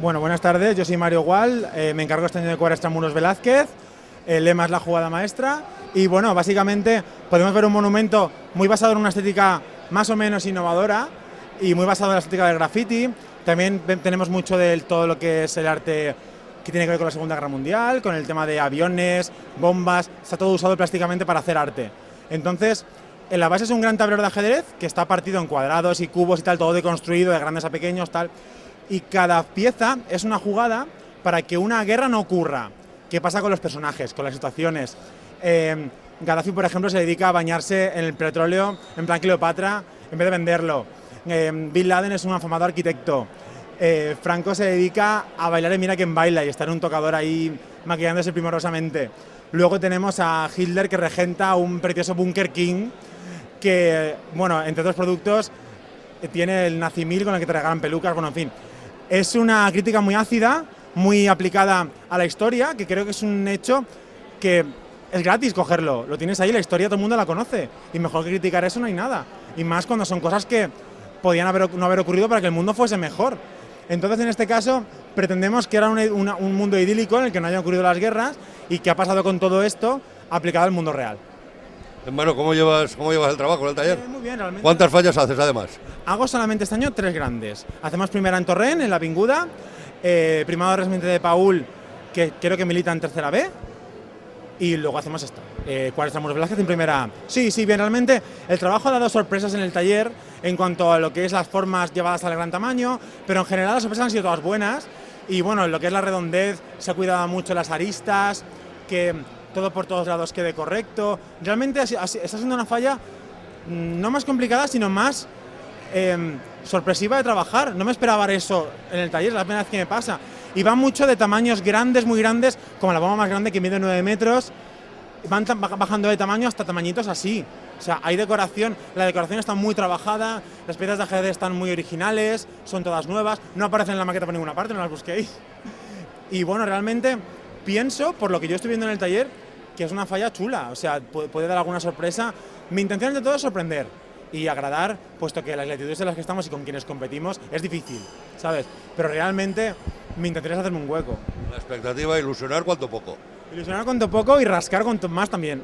Bueno, buenas tardes, yo soy Mario Gual, me encargo este año de cuadrar Extramuros Velázquez, el lema es la jugada maestra y bueno, básicamente podemos ver un monumento muy basado en una estética más o menos innovadora y muy basado en la estética del graffiti. También tenemos mucho de todo lo que es el arte que tiene que ver con la Segunda Guerra Mundial, con el tema de aviones, bombas, está todo usado plásticamente para hacer arte. Entonces, en la base es un gran tablero de ajedrez que está partido en cuadrados y cubos y tal, todo deconstruido, de grandes a pequeños, tal. Y cada pieza es una jugada para que una guerra no ocurra. ¿Qué pasa con los personajes, con las situaciones? Gaddafi, por ejemplo, se dedica a bañarse en el petróleo en plan Cleopatra en vez de venderlo. Bin Laden es un afamado arquitecto. Franco se dedica a bailar en Mira quién baila y está en un tocador ahí maquillándose primorosamente. Luego tenemos a Hitler que regenta un precioso Bunker King que, bueno, entre otros productos, tiene el Nacimil con el que te regalan pelucas, bueno, en fin. Es una crítica muy ácida, muy aplicada a la historia, que creo que es un hecho que es gratis cogerlo. Lo tienes ahí, la historia todo el mundo la conoce. Y mejor que criticar eso no hay nada. Y más cuando son cosas que podían no haber ocurrido para que el mundo fuese mejor. Entonces, en este caso, pretendemos que era un mundo idílico en el que no hayan ocurrido las guerras y qué ha pasado con todo esto aplicado al mundo real. Hermano, ¿cómo llevas el trabajo en el taller? Muy bien, realmente. ¿Cuántas fallas haces además? Hago solamente este año 3 grandes. Hacemos primera en Torrent, en la Vinguda, primado recientemente de Paul, que creo que milita en tercera B, y luego hacemos esta. Cuadros Extramuros Velázquez en primera A. Sí, bien, realmente el trabajo ha dado sorpresas en el taller en cuanto a lo que es las formas llevadas al gran tamaño, pero en general las sorpresas han sido todas buenas, y bueno, en lo que es la redondez se ha cuidado mucho las aristas, que todo por todos lados quede correcto. Realmente está siendo una falla no más complicada, sino más sorpresiva de trabajar. No me esperaba eso en el taller, es la primera vez que me pasa. Y va mucho de tamaños grandes, muy grandes, como la bomba más grande que mide 9 metros, van bajando de tamaño hasta tamañitos así. O sea, hay decoración, la decoración está muy trabajada, las piezas de ajedrez están muy originales, son todas nuevas, no aparecen en la maqueta por ninguna parte, no las busquéis. Y bueno, realmente pienso, por lo que yo estoy viendo en el taller, que es una falla chula, o sea, puede dar alguna sorpresa. Mi intención de todo es sorprender y agradar, puesto que las latitudes en las que estamos y con quienes competimos es difícil, ¿sabes? Pero realmente mi intención es hacerme un hueco. La expectativa, ilusionar cuanto poco. Ilusionar cuanto poco y rascar cuanto más también.